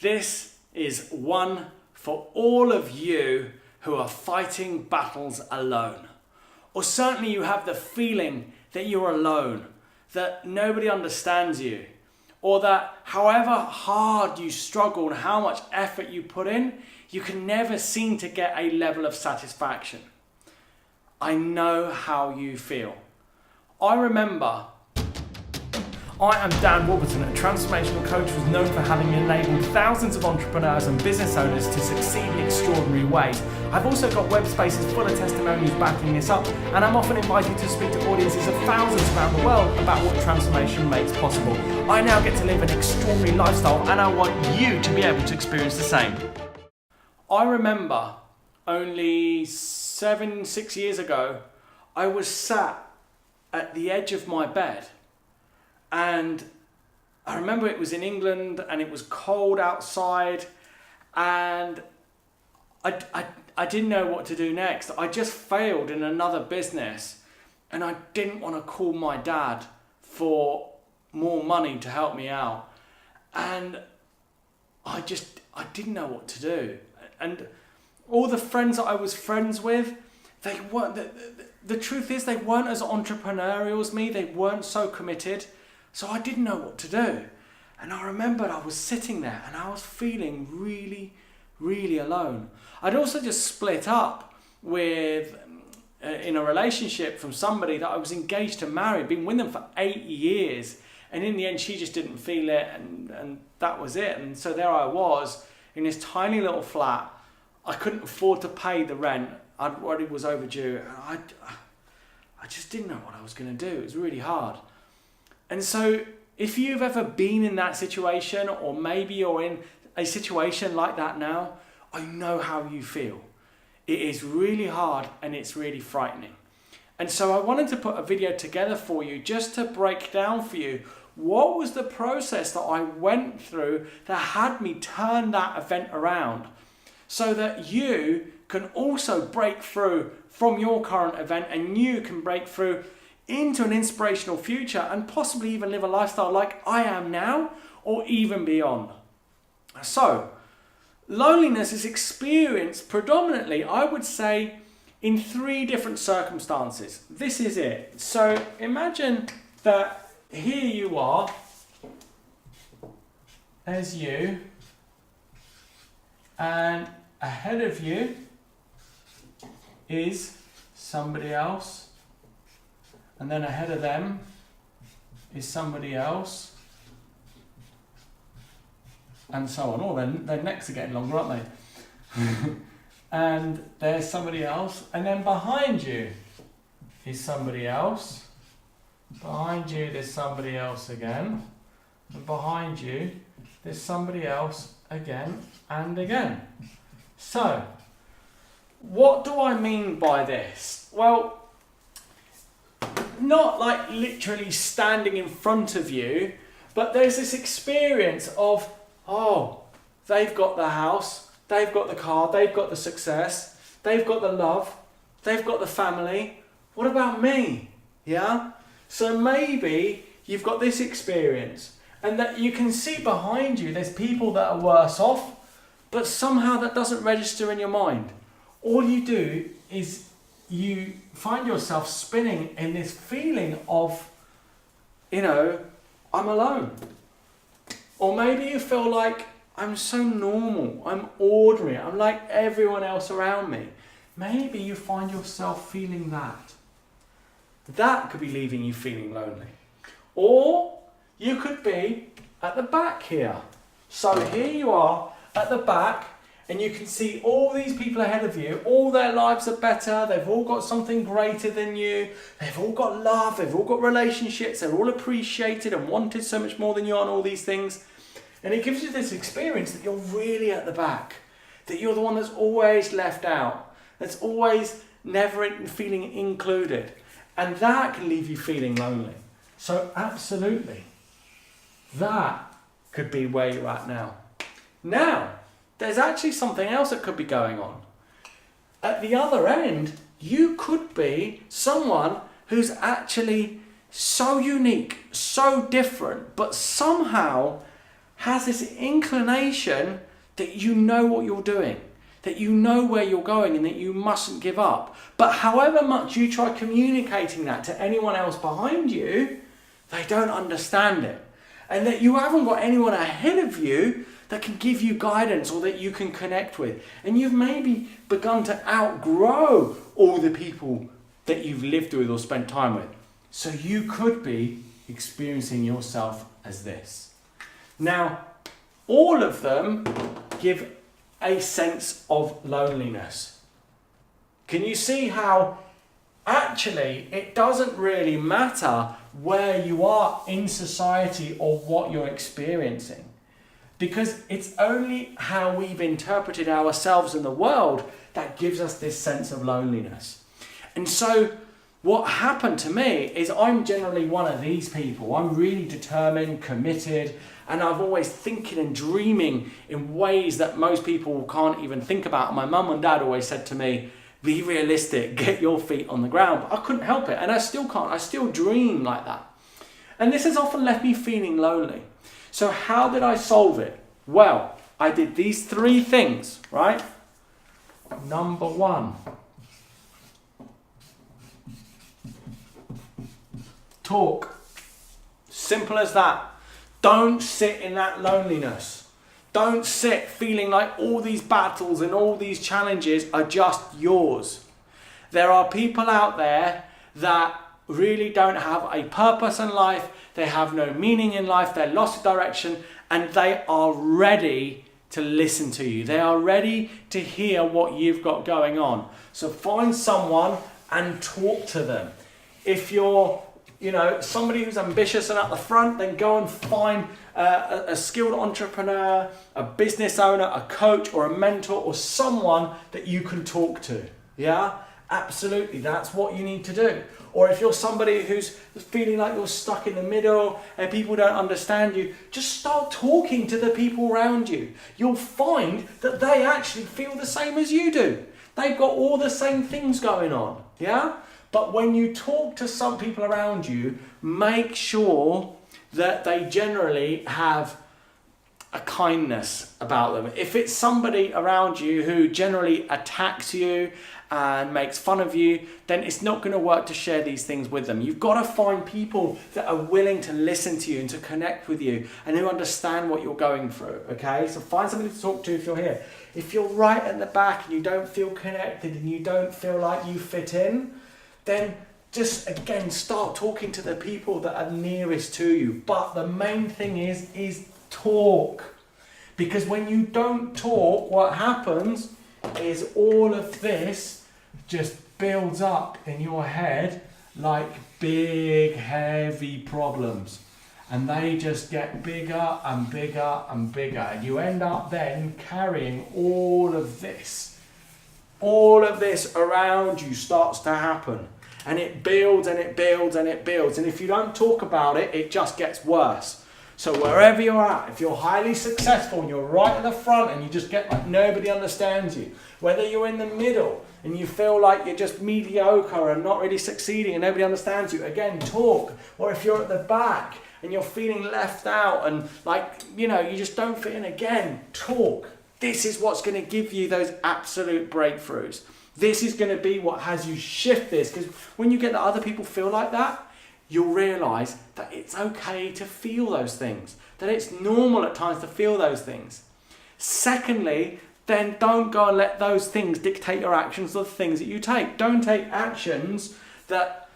This is one for all of you who are fighting battles alone. Or certainly you have the feeling that you're alone, that nobody understands you, or that however hard you struggle and how much effort you put in, you can never seem to get a level of satisfaction. I know how you feel. I remember I am Dan Warburton, a transformational coach who's known for having enabled thousands of entrepreneurs and business owners to succeed in extraordinary ways. I've also got web spaces full of testimonials backing this up, and I'm often invited to speak to audiences of thousands around the world about what transformation makes possible. I now get to live an extraordinary lifestyle, and I want you to be able to experience the same. I remember only 6 years ago, I was sat at the edge of my bed. And I remember it was in England and it was cold outside, and I didn't know what to do next. I just failed in another business, and I didn't want to call my dad for more money to help me out. And I didn't know what to do. And all the friends that I was friends with, they weren't, the truth is they weren't as entrepreneurial as me. They weren't so committed. So I didn't know what to do. And I remembered I was sitting there and I was feeling really, really alone. I'd also just split up with, in a relationship from somebody that I was engaged to marry, been with them for 8 years. And in the end, she just didn't feel it, and that was it. And so there I was in this tiny little flat. I couldn't afford to pay the rent. I already was overdue. And I just didn't know what I was going to do. It was really hard. And so if you've ever been in that situation, or maybe you're in a situation like that now, I know how you feel. It is really hard and it's really frightening. And so I wanted to put a video together for you just to break down for you what was the process that I went through that had me turn that event around, so that you can also break through from your current event, and you can break through into an inspirational future and possibly even live a lifestyle like I am now, or even beyond. So, loneliness is experienced predominantly, I would say, in 3 different circumstances. This is it. So imagine that here you are, there's you, and ahead of you is somebody else. And then ahead of them is somebody else, and so on. Oh, their necks are getting longer, aren't they? And there's somebody else, and then behind you is somebody else. Behind you there's somebody else again, and behind you there's somebody else again and again. So, what do I mean by this? Well, not like literally standing in front of you, but there's this experience of, oh, they've got the house, they've got the car, they've got the success, they've got the love, they've got the family. What about me? Yeah? So maybe you've got this experience, and that you can see behind you there's people that are worse off, but somehow that doesn't register in your mind. All you do is you find yourself spinning in this feeling of, I'm alone. Or maybe you feel like, I'm so normal, I'm ordinary, I'm like everyone else around me. Maybe you find yourself feeling that. That could be leaving you feeling lonely. Or you could be at the back here. So here you are at the back, and you can see all these people ahead of you, all their lives are better, they've all got something greater than you, they've all got love, they've all got relationships, they're all appreciated and wanted so much more than you are, and all these things. And it gives you this experience that you're really at the back, that you're the one that's always left out, that's always never feeling included. And that can leave you feeling lonely. So absolutely, that could be where you're at now. Now, there's actually something else that could be going on. At the other end, you could be someone who's actually so unique, so different, but somehow has this inclination that you know what you're doing, that you know where you're going and that you mustn't give up. But however much you try communicating that to anyone else behind you, they don't understand it. And that you haven't got anyone ahead of you that can give you guidance or that you can connect with. And you've maybe begun to outgrow all the people that you've lived with or spent time with. So you could be experiencing yourself as this. Now, all of them give a sense of loneliness. Can you see how actually it doesn't really matter where you are in society or what you're experiencing? Because it's only how we've interpreted ourselves in the world that gives us this sense of loneliness. And so what happened to me is I'm generally one of these people. I'm really determined, committed, and I'm always thinking and dreaming in ways that most people can't even think about. And my mum and dad always said to me, be realistic, get your feet on the ground. But I couldn't help it, and I still can't. I still dream like that. And this has often left me feeling lonely. So how did I solve it? Well, I did these 3 things, right? Number 1. Talk. Simple as that. Don't sit in that loneliness. Don't sit feeling like all these battles and all these challenges are just yours. There are people out there that really don't have a purpose in life. They have no meaning in life. They're lost in direction, and they are ready to listen to you. They are ready to hear what you've got going on. So find someone and talk to them. If you're somebody who's ambitious and at the front, then go and find a skilled entrepreneur, a business owner, a coach or a mentor or someone that you can talk to. Yeah, absolutely. That's what you need to do. Or if you're somebody who's feeling like you're stuck in the middle and people don't understand you, just start talking to the people around you. You'll find that they actually feel the same as you do. They've got all the same things going on. Yeah? But when you talk to some people around you, make sure that they generally have a kindness about them. If it's somebody around you who generally attacks you and makes fun of you, then it's not going to work to share these things with them. You've got to find people that are willing to listen to you and to connect with you and who understand what you're going through, okay? So find somebody to talk to if you're here. If you're right at the back and you don't feel connected and you don't feel like you fit in, then just again start talking to the people that are nearest to you. But the main thing is talk. Because when you don't talk, what happens is all of this just builds up in your head like big heavy problems, and they just get bigger and bigger and bigger, and you end up then carrying all of this around you starts to happen. And it builds and it builds and it builds. And if you don't talk about it, it just gets worse. So wherever you're at, if you're highly successful and you're right at the front and you just get like nobody understands you, whether you're in the middle and you feel like you're just mediocre and not really succeeding and nobody understands you, again, talk. Or if you're at the back and you're feeling left out and you just don't fit in, again, talk. This is what's going to give you those absolute breakthroughs. This is going to be what has you shift this, because when you get that other people feel like that, you'll realise that it's okay to feel those things, that it's normal at times to feel those things. Secondly, then don't go and let those things dictate your actions or the things that you take. Don't take actions that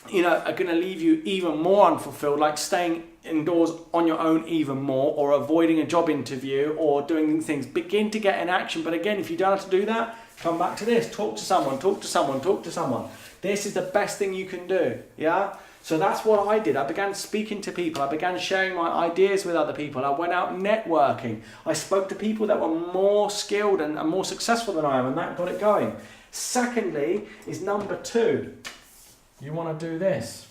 are going to leave you even more unfulfilled, like staying indoors on your own even more, or avoiding a job interview, or doing things. Begin to get in action. But again, if you don't have to do that, come back to this. Talk to someone, talk to someone, talk to someone. This is the best thing you can do. Yeah? So that's what I did. I began speaking to people. I began sharing my ideas with other people. I went out networking. I spoke to people that were more skilled and more successful than I am, and that got it going. Secondly is number 2. You want to do this.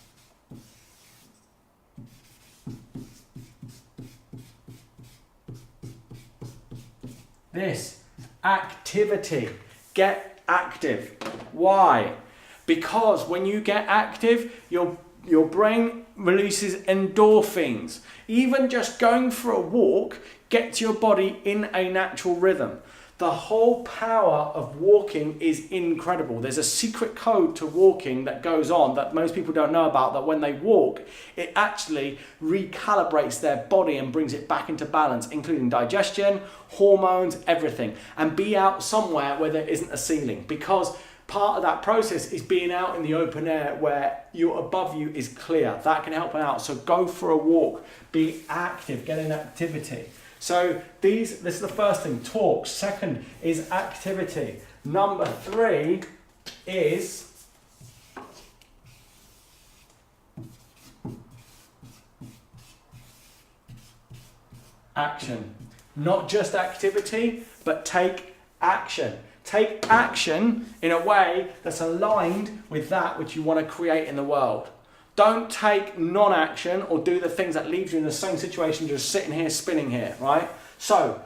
This activity. Get active. Why? Because when you get active, you're Your brain releases endorphins. Even just going for a walk gets your body in a natural rhythm. The whole power of walking is incredible. There's a secret code to walking that goes on that most people don't know about, that when they walk, it actually recalibrates their body and brings it back into balance, including digestion, hormones, everything. And be out somewhere where there isn't a ceiling, because part of that process is being out in the open air where above you is clear. That can help out. So go for a walk, be active, get in activity. So this is the first thing, talk. Second is activity. Number 3 is action. Not just activity, but take action. Take action in a way that's aligned with that which you want to create in the world. Don't take non-action or do the things that leave you in the same situation, just sitting here, spinning here, right? So,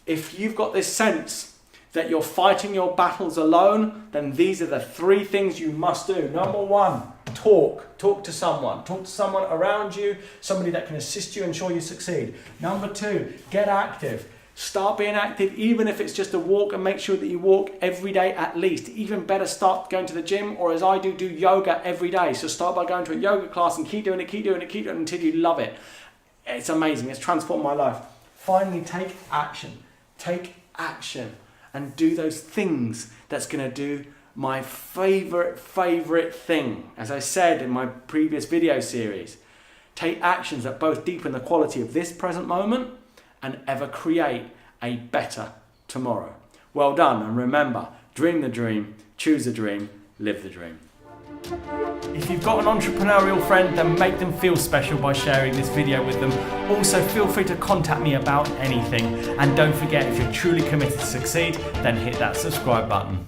if you've got this sense that you're fighting your battles alone, then these are the 3 things you must do. Number 1, talk. Talk to someone. Talk to someone around you, somebody that can assist you and ensure you succeed. Number 2, get active. Start being active, even if it's just a walk, and make sure that you walk every day at least. Even better, start going to the gym, or as I do yoga every day. So start by going to a yoga class and keep doing it until you love it. It's amazing. It's transformed my life. Finally, take action. Take action and do those things that's going to do my favorite thing. As I said in my previous video series, take actions that both deepen the quality of this present moment and ever create a better tomorrow. Well done, and remember, dream the dream, choose the dream, live the dream. If you've got an entrepreneurial friend, then make them feel special by sharing this video with them. Also, feel free to contact me about anything. And don't forget, if you're truly committed to succeed, then hit that subscribe button.